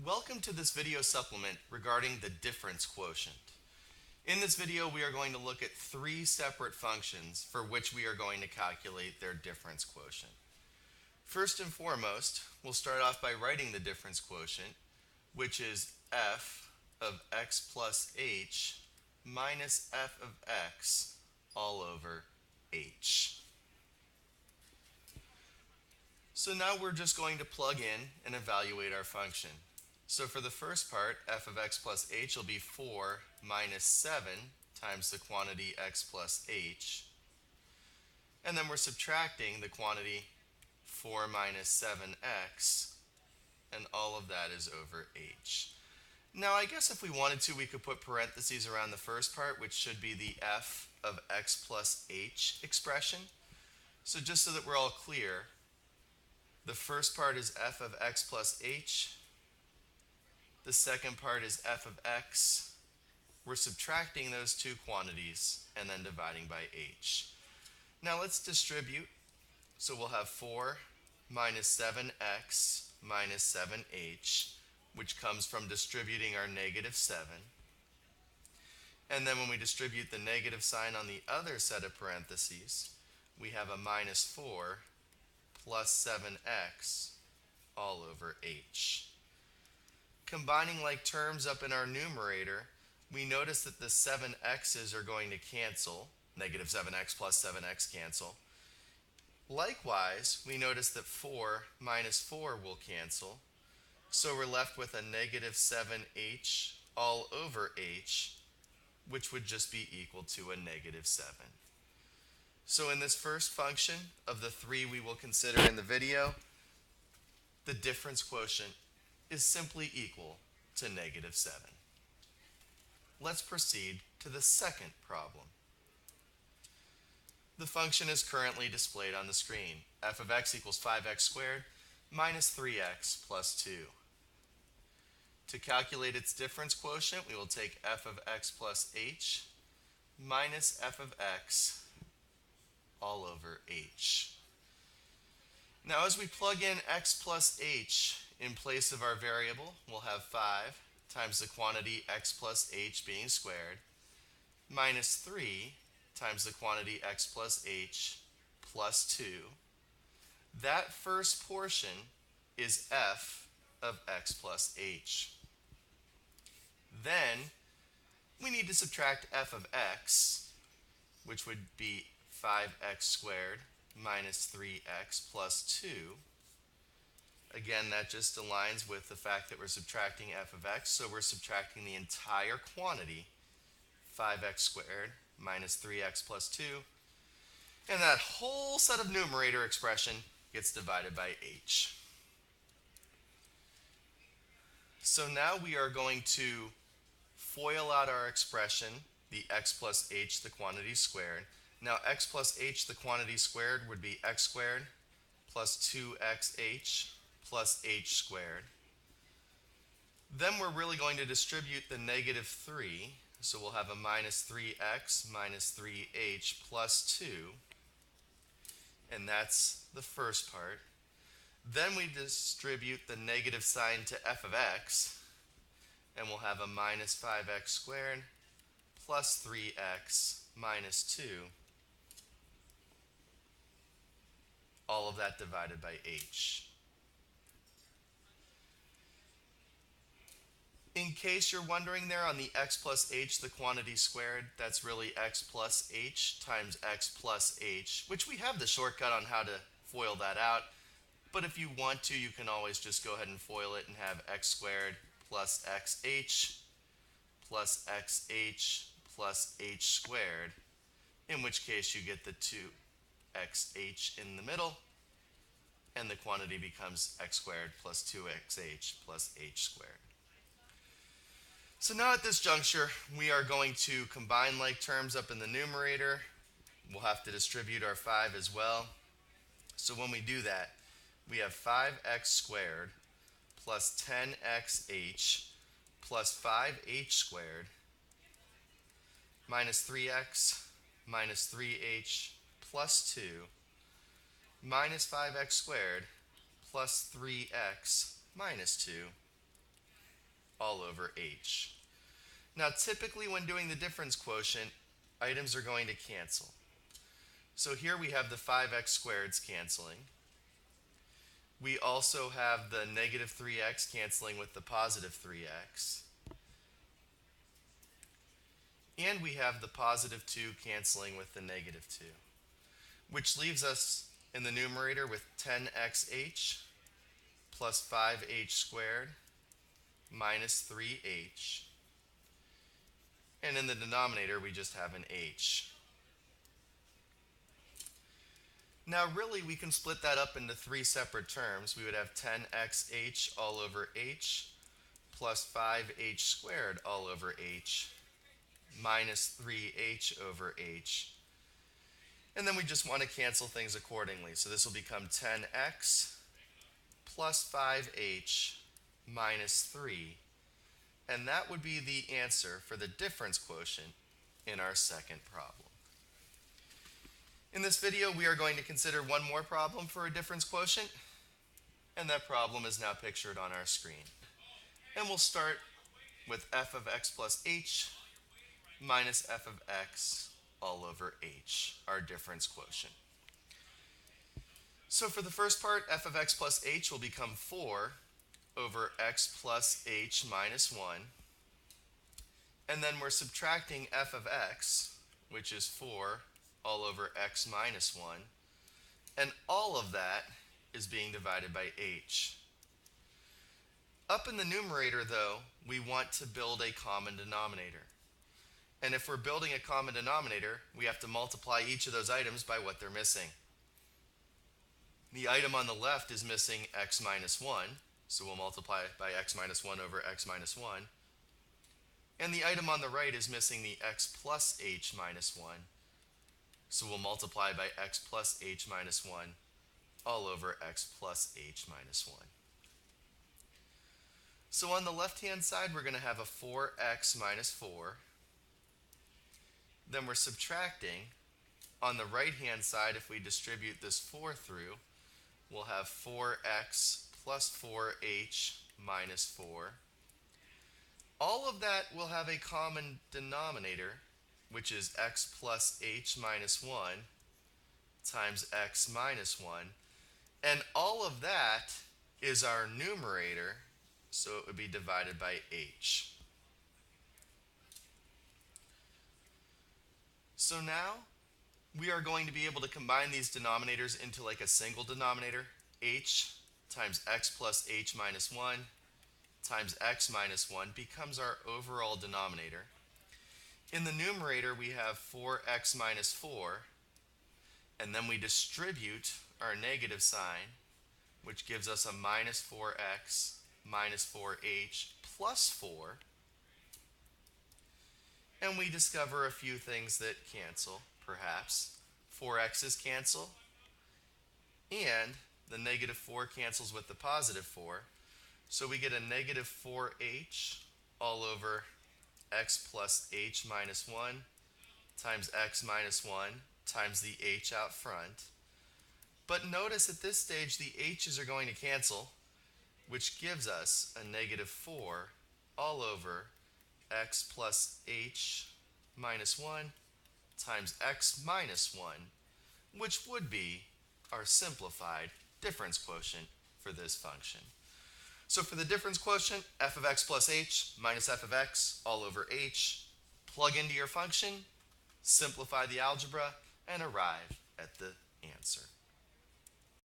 Welcome to this video supplement regarding the difference quotient. In this video, we are going to look at three separate functions for which we are going to calculate their difference quotient. First and foremost, we'll start off by writing the difference quotient, which is f of x plus h minus f of x all over h. So now we're just going to plug in and evaluate our function. So for the first part, f of x plus h will be 4 minus 7 times the quantity x plus h. And then we're subtracting the quantity 4 minus 7x, and all of that is over h. Now I guess if we wanted to, we could put parentheses around the first part, which should be the f of x plus h expression. So just so that we're all clear, the first part is f of x plus h. The second part is f of x. We're subtracting those two quantities and then dividing by h. Now let's distribute. So we'll have 4 minus 7x minus 7h, which comes from distributing our negative 7. And then when we distribute the negative sign on the other set of parentheses, we have a minus 4 plus 7x all over h. Combining like terms up in our numerator, we notice that the 7x's are going to cancel. Negative 7x plus 7x cancel. Likewise, we notice that 4 minus 4 will cancel. So we're left with a negative 7h all over h, which would just be equal to a negative 7. So in this first function of the three we will consider in the video, the difference quotient is simply equal to negative 7. Let's proceed to the second problem. The function is currently displayed on the screen. F of x equals 5x squared minus 3x plus 2. To calculate its difference quotient, we will take f of x plus h minus f of x all over h. Now as we plug in x plus h in place of our variable, we'll have 5 times the quantity x plus h being squared minus 3 times the quantity x plus h plus 2. That first portion is f of x plus h. Then we need to subtract f of x, which would be 5x squared minus 3x plus 2. Again, that just aligns with the fact that we're subtracting f of x, so we're subtracting the entire quantity, 5x squared minus 3x plus 2, and that whole set of numerator expression gets divided by h. So now we are going to FOIL out our expression, the x plus h, the quantity squared. Now x plus h, the quantity squared, would be x squared plus 2xh plus h squared. Then we're really going to distribute the negative 3, so we'll have a minus 3x minus 3h plus 2, and that's the first part. Then we distribute the negative sign to f of x, and we'll have a minus 5x squared plus 3x minus 2, all of that divided by h. In case you're wondering there, on the x plus h, the quantity squared, that's really x plus h times x plus h, which we have the shortcut on how to FOIL that out. But if you want to, you can always just go ahead and FOIL it and have x squared plus xh plus xh plus h squared, in which case you get the 2xh in the middle, and the quantity becomes x squared plus 2xh plus h squared. So now at this juncture, we are going to combine like terms up in the numerator. We'll have to distribute our 5 as well. So when we do that, we have 5x squared plus 10xh plus 5h squared minus 3x minus 3h plus 2 minus 5x squared plus 3x minus 2, all over h. Now typically when doing the difference quotient, items are going to cancel. So here we have the 5x squareds canceling. We also have the negative 3x canceling with the positive 3x. And we have the positive 2 canceling with the negative 2, which leaves us in the numerator with 10xh plus 5h squared minus 3h. And in the denominator, we just have an h. Now really, we can split that up into three separate terms. We would have 10xh all over h plus 5h squared all over h minus 3h over h. And then we just want to cancel things accordingly. So this will become 10x plus 5h minus 3. And that would be the answer for the difference quotient in our second problem. In this video, we are going to consider one more problem for a difference quotient, and that problem is now pictured on our screen. And we'll start with f of x plus h minus f of x all over h, our difference quotient. So for the first part, f of x plus h will become 4 over x plus h minus 1. And then we're subtracting f of x, which is 4 all over x minus 1. And all of that is being divided by h. Up in the numerator, though, we want to build a common denominator. And if we're building a common denominator, we have to multiply each of those items by what they're missing. The item on the left is missing x minus 1, so we'll multiply it by x minus 1 over x minus 1. And the item on the right is missing the x plus h minus 1, so we'll multiply by x plus h minus 1 all over x plus h minus 1. So on the left-hand side, we're going to have a 4x minus 4. Then we're subtracting. On the right-hand side, if we distribute this 4 through, we'll have 4x plus 4h minus 4. All of that will have a common denominator, which is x plus h minus 1 times x minus 1. And all of that is our numerator, so it would be divided by h. So now we are going to be able to combine these denominators into like a single denominator. H times x plus h minus 1 times x minus 1 becomes our overall denominator. In the numerator, we have 4x minus 4, and then we distribute our negative sign, which gives us a minus 4x minus 4h plus 4. And we discover a few things that cancel, perhaps. 4x's cancel, and the negative 4 cancels with the positive 4. So we get a negative 4h all over x plus h minus 1 times x minus 1 times the h out front. But notice at this stage the h's are going to cancel, which gives us a negative 4 all over x plus h minus 1 times x minus 1, which would be our simplified difference quotient for this function. So for the difference quotient, f of x plus h minus f of x all over h, plug into your function, simplify the algebra, and arrive at the answer.